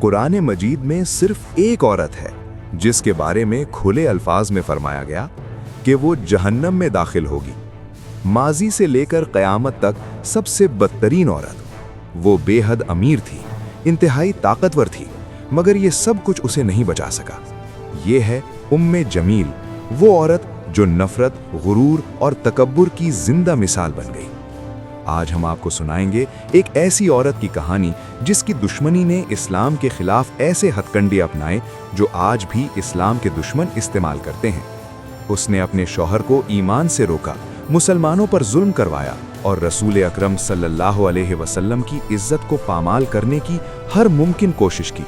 कुरान मजीद में सिर्फ एक औरत है जिसके बारे में खुले अल्फाज में फरमाया गया कि वो जहन्नम में दाखिल होगी। माजी से लेकर क़यामत तक सबसे बदतरीन औरत। वो बेहद अमीर थी, इंतहाई ताकतवर थी, मगर ये सब कुछ उसे नहीं बचा सका। ये है उम्मे जमील, वो औरत जो नफरत, गुरूर और तकब्बुर की जिंदा मिसाल बन गई। आज हम आपको सुनाएंगे एक ऐसी औरत की कहानी जिसकी दुश्मनी ने इस्लाम के खिलाफ ऐसे हथकंडे अपनाए जो आज भी इस्लाम के दुश्मन इस्तेमाल करते हैं। उसने अपने शौहर को ईमान से रोका, मुसलमानों पर जुल्म करवाया और रसूल अकरम सल्लल्लाहु अलैहि वसल्लम की इज्जत को पामाल करने की हर मुमकिन कोशिश की।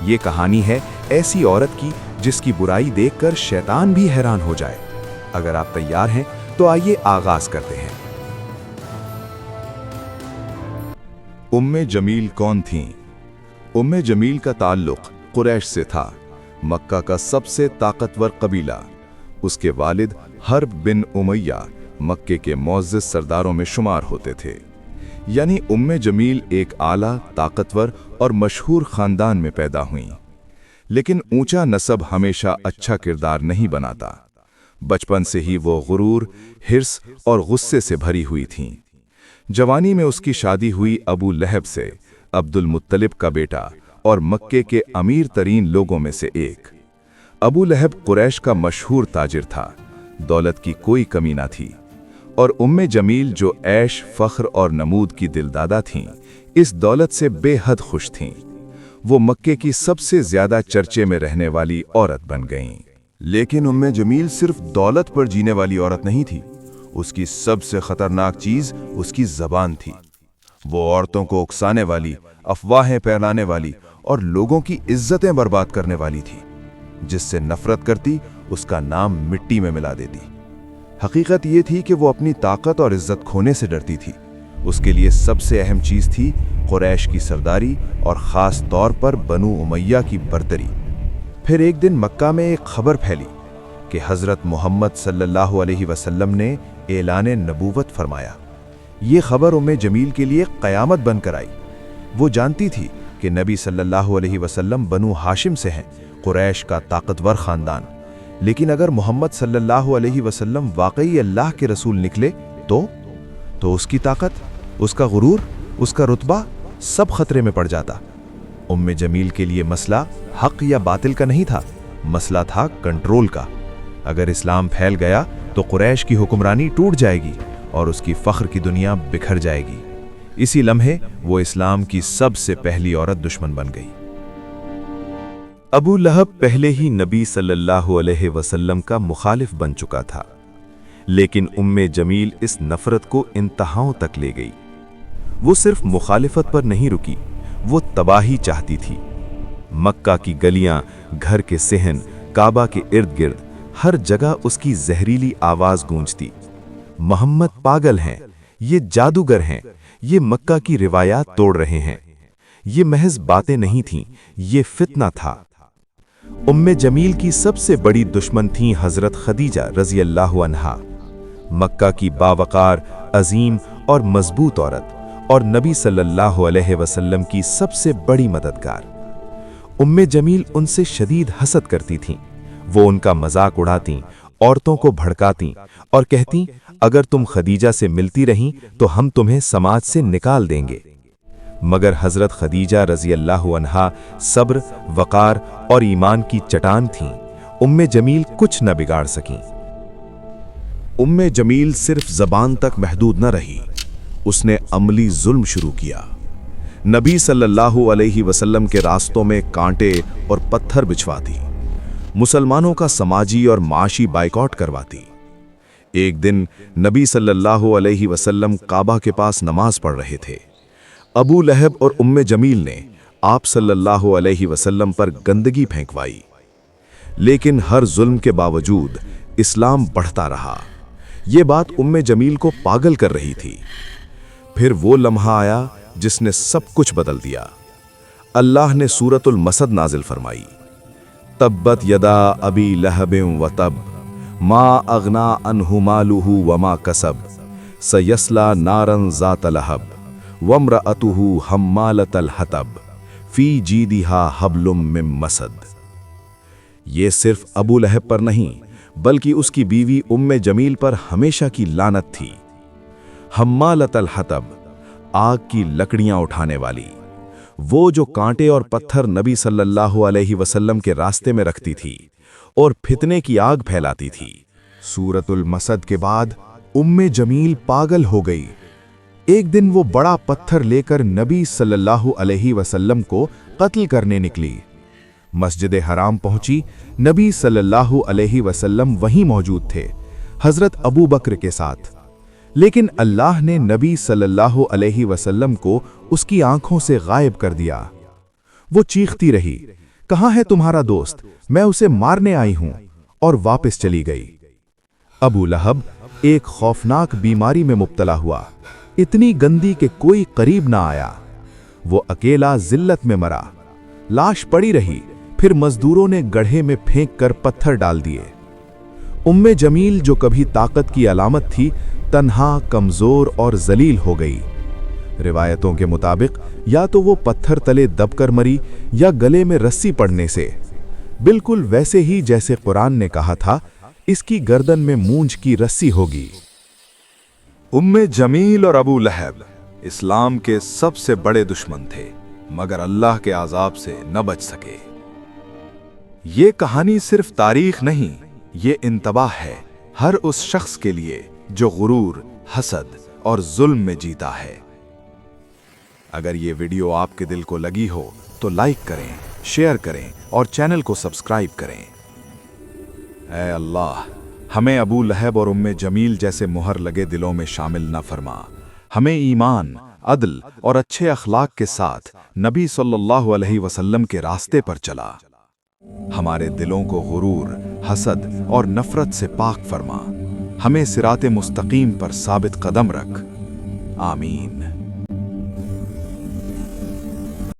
ये कहानी है ऐसी औरत की जिसकी बुराई देखकर शैतान भी हैरान हो जाए। अगर आप तैयार हैं तो आइए आगाज करते हैं। उम्मे जमील कौन थीं? उम्मे जमील का ताल्लुक कुरैश से था, मक्का का सबसे ताकतवर कबीला। उसके वालिद हर्ब बिन उमैया मक्के के मुअज़्ज़ज़ सरदारों में शुमार होते थे। यानी उम्मे जमील एक आला, ताकतवर और मशहूर खानदान में पैदा हुईं। लेकिन ऊंचा नसब हमेशा अच्छा किरदार नहीं बनाता। बचपन से ही वो गुरूर, हिर्स और गुस्से से भरी हुई थीं। जवानी में उसकी शादी हुई अबू लहब से, अब्दुल मुत्तलिब का बेटा और मक्के के अमीर तरीन लोगों में से एक। अबू लहब कुरैश का मशहूर ताजिर था, दौलत की कोई कमी ना थी। और उम्मे जमील जो ऐश, फख्र और नमूद की दिलदादा थीं, इस दौलत से बेहद खुश थीं। वो मक्के की सबसे ज्यादा चर्चे में रहने वाली औरत बन गईं। लेकिन उम्मे जमील सिर्फ दौलत पर जीने वाली औरत नहीं थी। उसकी सबसे खतरनाक चीज उसकी जबान थी। वो औरतों को उकसाने वाली, अफवाहें फैलाने वाली और लोगों की इज्जतें बर्बाद करने वाली थी। जिससे नफरत करती उसका नाम मिट्टी में मिला देती। हकीकत ये थी कि वो अपनी ताकत और इज्जत खोने से डरती थी। उसके लिए सबसे अहम चीज थी कुरैश की सरदारी और खास तौर पर बनु उमैया की बरतरी। फिर एक दिन मक्का में एक खबर फैली कि हजरत मोहम्मद सल्लल्लाहु अलैहि वसल्लम ने ऐलान नबूवत फरमाया। ये खबर उम्मे जमील के लिए क़यामत बनकर आई। वो जानती थी कि नबी सल्लल्लाहु अलैहि वसल्लम बनु हाशिम से हैं, कुरैश का ताकतवर खानदान। लेकिन अगर मोहम्मद सल्लल्लाहु अलैहि वसल्लम वाकई अल्लाह के रसूल निकले तो उसकी ताकत, उसका गुरूर, उसका रुतबा सब खतरे में पड़ जाता। उम्मे जमील के लिए मसला हक या बातिल का नहीं था, मसला था कंट्रोल का। अगर इस्लाम फैल गया तो कुरैश की हुक्मरानी टूट जाएगी और उसकी फख्र की दुनिया बिखर जाएगी। इसी लम्हे वो इस्लाम की सबसे पहली औरत दुश्मन बन गई। अबू लहब पहले ही नबी सल्लल्लाहु अलैहि वसल्लम का मुखालिफ बन चुका था, लेकिन उम्मे जमील इस नफरत को इंतहाओं तक ले गई। वो सिर्फ मुखालिफत पर नहीं रुकी, वो तबाही चाहती थी। मक्का की गलियां, घर के सेहन, काबा के इर्द गिर्द हर जगह उसकी जहरीली आवाज गूंजती। मोहम्मद पागल हैं, ये जादूगर हैं, ये मक्का की रिवायात तोड़ रहे हैं। ये महज बातें नहीं थीं, ये फितना था। उम्मे जमील की सबसे बड़ी दुश्मन थीं हजरत खदीजा रज़ी अल्लाहु अन्हा, मक्का की बावकार, अजीम और मजबूत औरत और नबी सल्लल्लाहु अलैहि वसल्लम की सबसे बड़ी मददगार। उम्मे जमील उनसे शदीद हसद करती थीं। वो उनका मजाक उड़ाती, औरतों को भड़काती और कहती, अगर तुम खदीजा से मिलती रहीं तो हम तुम्हें समाज से निकाल देंगे। मगर हजरत खदीजा रज़ी अल्लाहु अन्हा सब्र, वकार और ईमान की चट्टान थीं। उम्मे जमील कुछ न बिगाड़ सकीं। उम्मे जमील सिर्फ जबान तक महदूद न रही, उसने अमली जुल्म शुरू किया। नबी सल्लल्लाहु अलैहि वसल्लम के रास्तों में कांटे और पत्थर बिछवाती, मुसलमानों का समाजी और माशी बाइकॉट करवाती। एक दिन नबी सल्लल्लाहु अलैहि वसल्लम काबा के पास नमाज पढ़ रहे थे। अबू लहब और उम्मे जमील ने आप सल्लल्लाहु अलैहि वसल्लम पर गंदगी फेंकवाई। लेकिन हर जुल्म के बावजूद इस्लाम बढ़ता रहा। ये बात उम्मे जमील को पागल कर रही थी। फिर वो लम्हा आया जिसने सब कुछ बदल दिया। अल्लाह ने सूरतुल मसद नाजिल फरमाई, तब्बत यदा अबी लहबिन व तब मा अगना अन्हु मालुहु वमा कसब सयस्ला नारन ज़ात लहब वम्रअतुहु हम्मालतल हतब फी जीदिहा हब्लुम मिन मसद। ये सिर्फ अबू लहब पर नहीं बल्कि उसकी बीवी उम्मे जमील पर हमेशा की लानत थी। हम्मालतल हतब, आग की लकड़ियां उठाने वाली, वो जो कांटे और पत्थर नबी सल्लल्लाहु अलैहि वसल्लम के रास्ते में रखती थी और फितने की आग फैलाती थी। सूरतुल मसद के बाद उम्मे जमील पागल हो गई। एक दिन वो बड़ा पत्थर लेकर नबी सल्लल्लाहु अलैहि वसल्लम को कत्ल करने निकली। मस्जिद हराम पहुंची। नबी सल्लल्लाहु अलैहि वसल्लम वहीं मौजूद थे, हजरत अबू बकर के साथ। लेकिन अल्लाह ने नबी सल्लल्लाहु अलैहि वसल्लम को उसकी आंखों से गायब कर दिया। वो चीखती रही, कहाँ है तुम्हारा दोस्त, मैं उसे मारने आई हूं, और वापस चली गई। अबू लहब एक खौफनाक बीमारी में मुब्तला हुआ, इतनी गंदी कि कोई करीब ना आया। वो अकेला जिल्लत में मरा। लाश पड़ी रही, फिर मजदूरों ने गड्ढे में फेंक कर पत्थर डाल दिए। उम्मे जमील जो कभी ताकत की अलामत थी, तन्हा, कमजोर और जलील हो गई। रिवायतों के मुताबिक या तो वो पत्थर तले दबकर मरी या गले में रस्सी पड़ने से, बिल्कुल वैसे ही जैसे कुरान ने कहा था, इसकी गर्दन में मूंछ की रस्सी होगी। उम्मे जमील और अबू लहब इस्लाम के सबसे बड़े दुश्मन थे, मगर अल्लाह के आजाब से न बच सके। ये कहानी सिर्फ तारीख नहीं, ये इंतबाह है हर उस शख्स के लिए जो गुरूर, हसद और जुल्म में जीता है। अगर ये वीडियो आपके दिल को लगी हो तो लाइक करें, शेयर करें और चैनल को सब्सक्राइब करें। ऐ अल्लाह, हमें अबू लहब और उम्मे जमील जैसे मुहर लगे दिलों में शामिल न फरमा। हमें ईमान, अदल और अच्छे अखलाक के साथ नबी सल्लल्लाहु अलैहि वसल्लम के रास्ते पर चला। हमारे दिलों को गुरूर, हसद और नफरत से पाक फरमा। हमें सिराते मुस्तकीम पर साबित कदम रख। आमीन।